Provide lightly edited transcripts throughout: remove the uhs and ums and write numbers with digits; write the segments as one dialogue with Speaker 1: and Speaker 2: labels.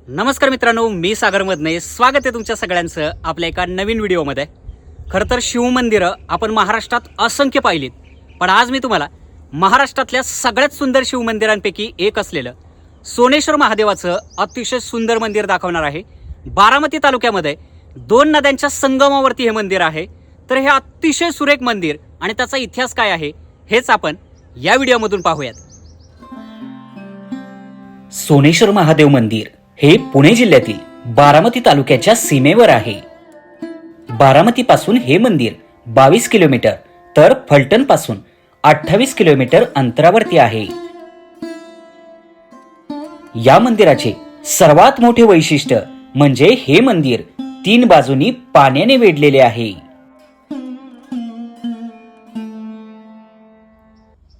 Speaker 1: नमस्कार मित्रांनो, मी सागर मदने. स्वागत आहे तुमच्या सगळ्यांचं आपल्या एका नवीन व्हिडिओमध्ये. खरं तर शिवमंदिरं आपण महाराष्ट्रात असंख्य पाहिलीत, पण आज मी तुम्हाला महाराष्ट्रातल्या सगळ्यात सुंदर शिवमंदिरांपैकी एक असलेलं सोनेश्वर महादेवाचं अतिशय सुंदर मंदिर दाखवणार आहे. बारामती तालुक्यामध्ये दोन नद्यांच्या संगमावरती हे मंदिर आहे. तर हे अतिशय सुरेख मंदिर आणि त्याचा इतिहास काय आहे हेच आपण या व्हिडिओमधून पाहूयात.
Speaker 2: सोनेश्वर महादेव मंदिर हे पुणे जिल्ह्यातील बारामती तालुक्याच्या सीमेवर आहे. बारामती पासून हे मंदिर 22 किलोमीटर तर फलटण पासून 28 किलोमीटर अंतरावरती आहे. या मंदिराचे सर्वात मोठे वैशिष्ट्य म्हणजे हे मंदिर 3 बाजूनी पाण्याने वेढलेले आहे.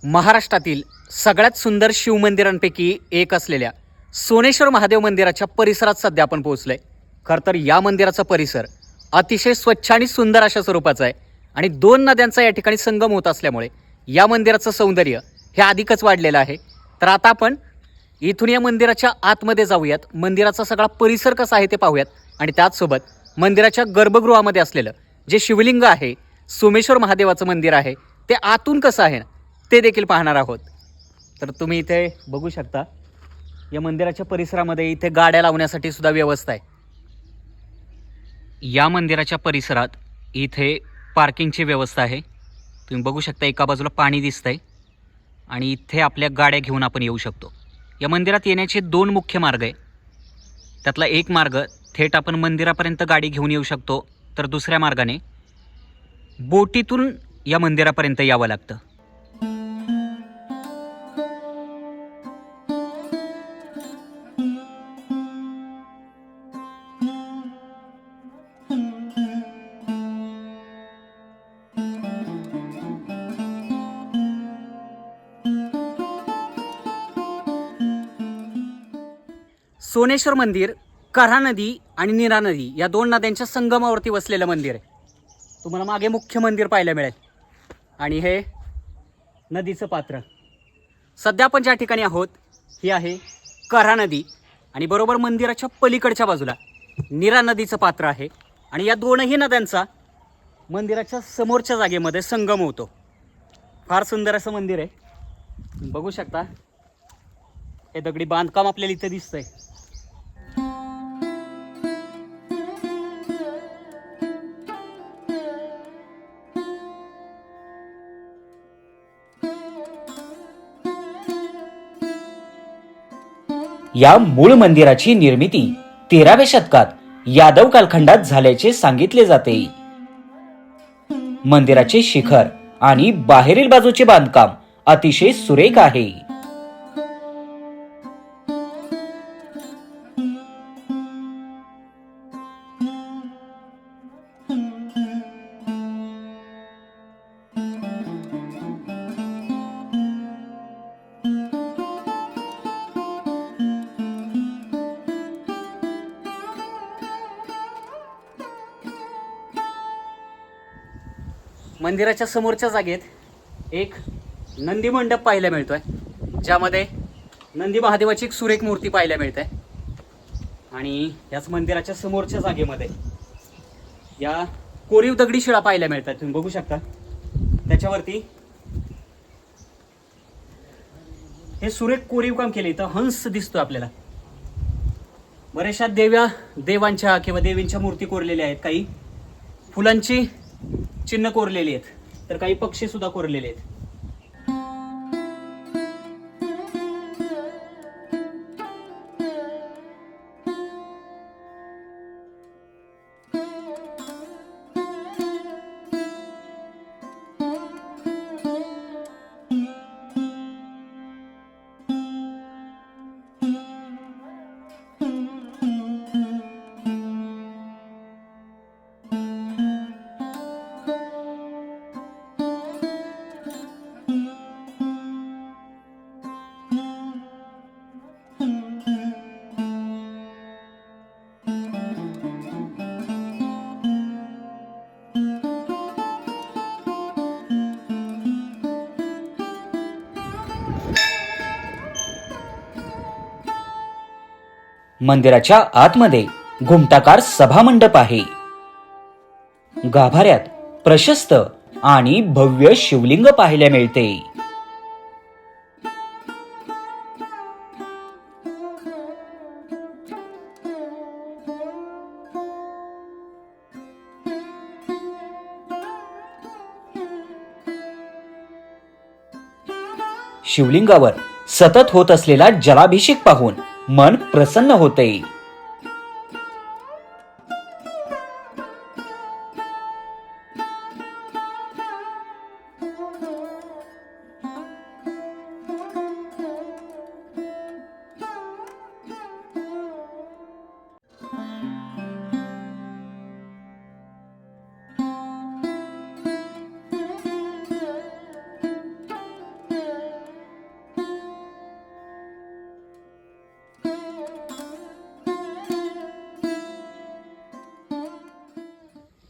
Speaker 1: महाराष्ट्रातील सगळ्यात सुंदर शिवमंदिरांपैकी एक असलेल्या सोनेश्वर महादेव मंदिराच्या परिसरात सध्या आपण पोहोचलोय. खरं तर या मंदिराचा परिसर अतिशय स्वच्छ आणि सुंदर अशा स्वरूपाचा आहे आणि दोन नद्यांचा या ठिकाणी संगम होत असल्यामुळे या मंदिराचं सौंदर्य हे अधिकच वाढलेलं आहे. तर आता आपण इथून या मंदिराच्या आतमध्ये जाऊयात, मंदिराचा सगळा परिसर कसा आहे ते पाहूयात आणि त्याचसोबत मंदिराच्या गर्भगृहामध्ये असलेलं जे शिवलिंग आहे, सोमेश्वर महादेवाचं मंदिर आहे, ते आतून कसं आहे ते देखील पाहणार आहोत. तर तुम्ही इथे बघू शकता, या मंदिराच्या परिसरामध्ये इथे गाड्या लावण्यासाठी सुद्धा व्यवस्था आहे. या मंदिराच्या परिसरात इथे पार्किंगची व्यवस्था आहे. तुम्ही बघू शकता, एका बाजूला पाणी दिसतंय आणि इथे आपल्या गाड्या घेऊन आपण येऊ शकतो. या मंदिरात येण्याचे 2 मुख्य मार्ग आहे. त्यातला एक मार्ग थेट आपण मंदिरापर्यंत गाडी घेऊन येऊ शकतो, तर दुसऱ्या मार्गाने बोटीतून या मंदिरापर्यंत यावं लागतं. सोनेश्वर मंदिर कऱ्हा नदी आणि नीरा नदी या 2 नद्यांच्या संगमावरती वसलेलं मंदिर आहे. तुम्हाला मागे मुख्य मंदिर पाहायला मिळेल आणि हे नदीचं पात्र. सध्या आपण ज्या ठिकाणी आहोत ही आहे कऱ्हा नदी आणि बरोबर मंदिराच्या पलीकडच्या बाजूला नीरा नदीचं पात्र आहे आणि या दोनही नद्यांचा मंदिराच्या समोरच्या जागेमध्ये संगम होतो. फार सुंदर असं मंदिर आहे. बघू शकता, हे दगडी बांधकाम आपल्याला इथे दिसतंय.
Speaker 2: या मूळ मंदिराची निर्मिती 13व्या शतकात यादव कालखंडात झाल्याचे सांगितले जाते. मंदिराचे शिखर आणि बाहेरील बाजूचे बांधकाम अतिशय सुरेख आहे.
Speaker 1: मंदिराच्या समोरच्या जागेत एक नंदी मंडप पाहायला मिळतोय, ज्यामध्ये नंदी महादेवाची एक सुरेख मूर्ती पाहायला मिळते आणि याच मंदिराच्या समोरच्या जागेमध्ये या कोरीव दगडी शिळा पाहायला मिळतात. तुम्ही बघू शकता, त्याच्यावरती हे सुरेख कोरीव काम केले. इथं हंस दिसतोय आपल्याला. बऱ्याचशा देवांच्या किंवा देवींच्या मूर्ती कोरलेल्या आहेत. काही फुलांची चिन्ह कोरलेली आहेत, तर काही पक्षी सुद्धा कोरलेले आहेत.
Speaker 2: मंदिराच्या आतमध्ये घुमटाकार सभामंडप आहे. गाभाऱ्यात प्रशस्त आणि भव्य शिवलिंग पाहायला मिळते. शिवलिंगावर सतत होत असलेला जलाभिषेक पाहून मन प्रसन्न होते.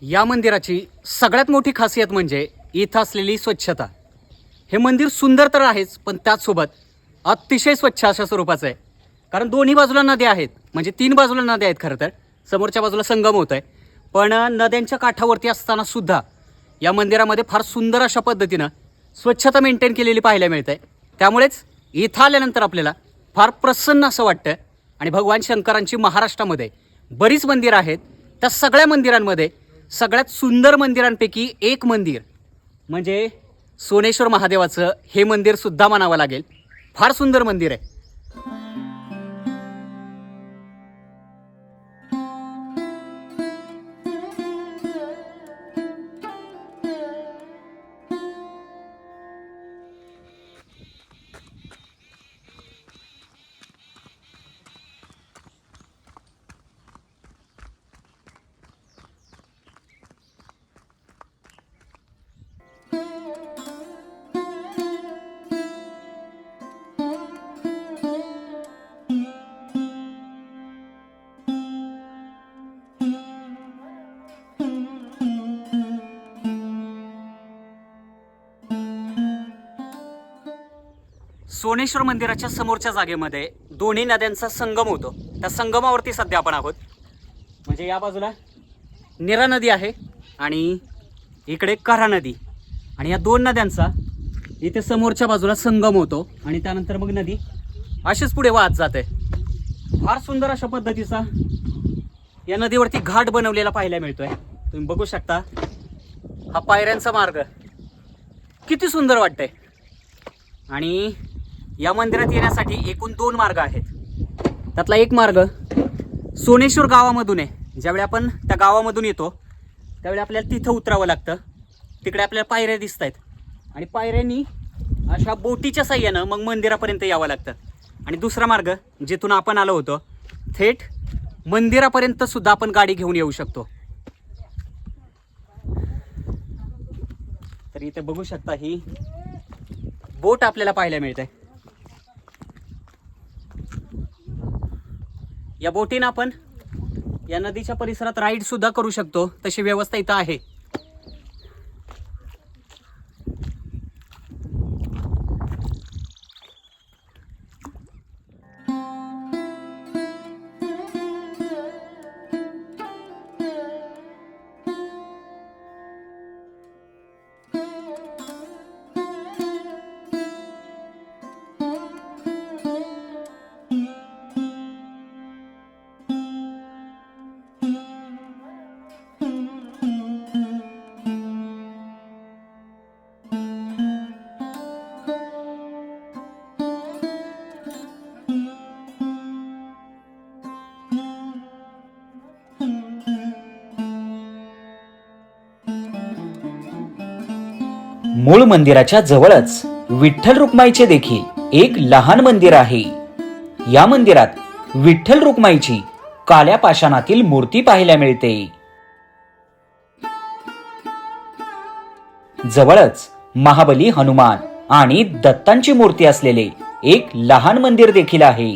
Speaker 1: या मंदिराची सगळ्यात मोठी खासियत म्हणजे इथं असलेली स्वच्छता. हे मंदिर सुंदर तर आहेच, पण त्याचसोबत अतिशय स्वच्छ अशा स्वरूपाचं आहे. कारण दोन्ही बाजूला नद्या आहेत, म्हणजे 3 बाजूला नद्या आहेत. खरं तर समोरच्या बाजूला संगम होत आहे, पण नद्यांच्या काठावरती असताना सुद्धा या मंदिरामध्ये फार सुंदर अशा पद्धतीनं स्वच्छता मेंटेन केलेली पाहायला मिळते. त्यामुळेच इथं आल्यानंतर आपल्याला फार प्रसन्न असं वाटतं. आणि भगवान शंकरांची महाराष्ट्रामध्ये बरीच मंदिरं आहेत. त्या सगळ्या मंदिरांमध्ये सगळ्यात सुंदर मंदिरांपैकी एक मंदिर म्हणजे सोनेश्वर महादेवाचं हे मंदिर सुद्धा म्हणावं लागेल. फार सुंदर मंदिर आहे. सोनेश्वर मंदिराच्या समोरच्या जागेमध्ये दोन्ही नद्यांचा संगम होतो. त्या संगमावरती सध्या आपण आहोत. म्हणजे या बाजूला निरा नदी आहे आणि इकडे कऱ्हा नदी, आणि या 2 नद्यांचा इथे समोरच्या बाजूला संगम होतो आणि त्यानंतर मग नदी अशीच पुढे वाहत जाते. फार सुंदर अशा पद्धतीचा या नदीवरती घाट बनवलेला पाहायला मिळतोय. तुम्ही बघू शकता हा पायऱ्यांचा मार्ग किती सुंदर वाटतंय. आणि या मंदिरात येण्यासाठी एकूण 2 मार्ग आहेत. त्यातला एक मार्ग सोनेश्वर गावामधून आहे. ज्यावेळी आपण त्या गावामधून येतो त्यावेळी आपल्याला तिथं उतरावं लागतं. तिकडे आपल्याला पायऱ्या दिसत आहेत आणि पायऱ्यांनी अशा बोटीच्या साह्यानं मग मंदिरापर्यंत यावं लागतं. आणि दुसरा मार्ग जिथून आपण आलो होतो थेट मंदिरापर्यंत सुद्धा आपण गाडी घेऊन येऊ शकतो. तर इथे बघू शकता ही बोट आपल्याला पाहायला मिळते. या बोटीनं आपण या नदीच्या परिसरात राईड सुद्धा करू शकतो, तशी व्यवस्था इथं आहे.
Speaker 2: मूळ मंदिराच्या जवळच विठ्ठल रुक्माईचे देखील एक लहान मंदिर आहे. या मंदिरात विठ्ठल रुक्माईची काल्या पाषाणातील मूर्ती पाहायला मिळते. जवळच महाबली, हनुमान आणि दत्तांची मूर्ती असलेले एक लहान मंदिर देखील आहे.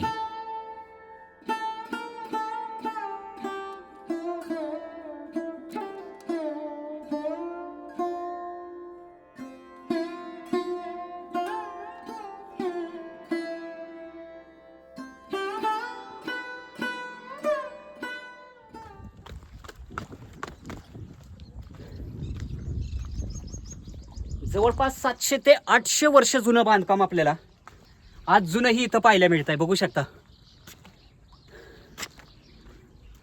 Speaker 1: जवळपास 700 ते 800 वर्ष जुनं बांधकाम आपल्याला अजूनही इथं पाहायला मिळत आहे. बघू शकता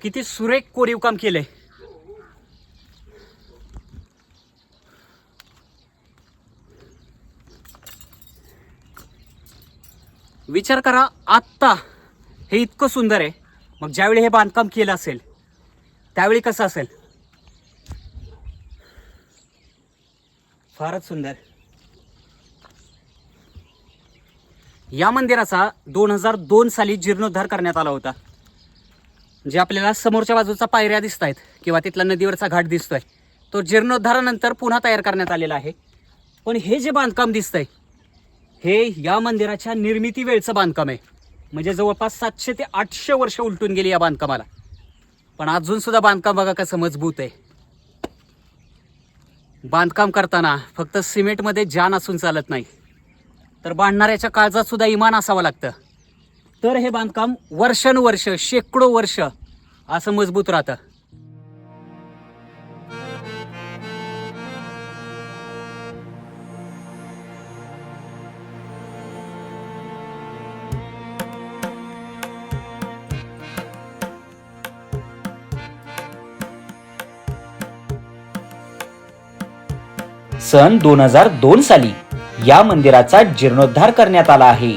Speaker 1: किती सुरेख कोरीव काम केलंय. विचार करा, आत्ता हे इतकं सुंदर आहे, मग ज्यावेळी हे बांधकाम केलं असेल त्यावेळी कसं असेल. फारच सुंदर. या मंदिराचा 2002 साली जीर्णोद्धार करण्यात आला होता. जे आपल्याला समोरच्या बाजूचा पायऱ्या दिसत आहेत किंवा तिथला नदीवरचा घाट दिसतोय, तो जीर्णोद्धारानंतर पुन्हा तयार करण्यात आलेला आहे. पण हे जे बांधकाम दिसतंय हे या मंदिराच्या निर्मिती वेळचं बांधकाम आहे. म्हणजे जवळपास 700 ते 800 वर्ष उलटून गेली या बांधकामाला. पण अजून सुद्धा बांधकाम बघा कसं मजबूत आहे. बांधकाम करताना फक्त सिमेंटमध्ये जान असून चालत नाही, तर बांधणाऱ्याच्या काळजात सुद्धा इमान असावं लागतं. तर हे बांधकाम वर्षानुवर्ष, शेकडो वर्ष असं मजबूत राहतं.
Speaker 2: सन 2002 साली या मंदिराचा जीर्णोद्धार करण्यात आला आहे.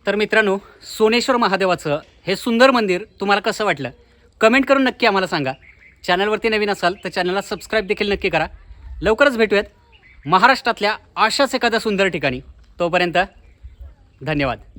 Speaker 1: तर मित्रांनो, सोनेश्वर महादेवाचं हे सुंदर मंदिर तुम्हाला कसं वाटलं कमेंट करून नक्की आम्हाला सांगा. चॅनलवरती नवीन असाल तर चॅनलला सबस्क्राईब देखील नक्की करा. लवकरच भेटूयात महाराष्ट्रातल्या अशाच एखाद्या सुंदर ठिकाणी. तोपर्यंत धन्यवाद.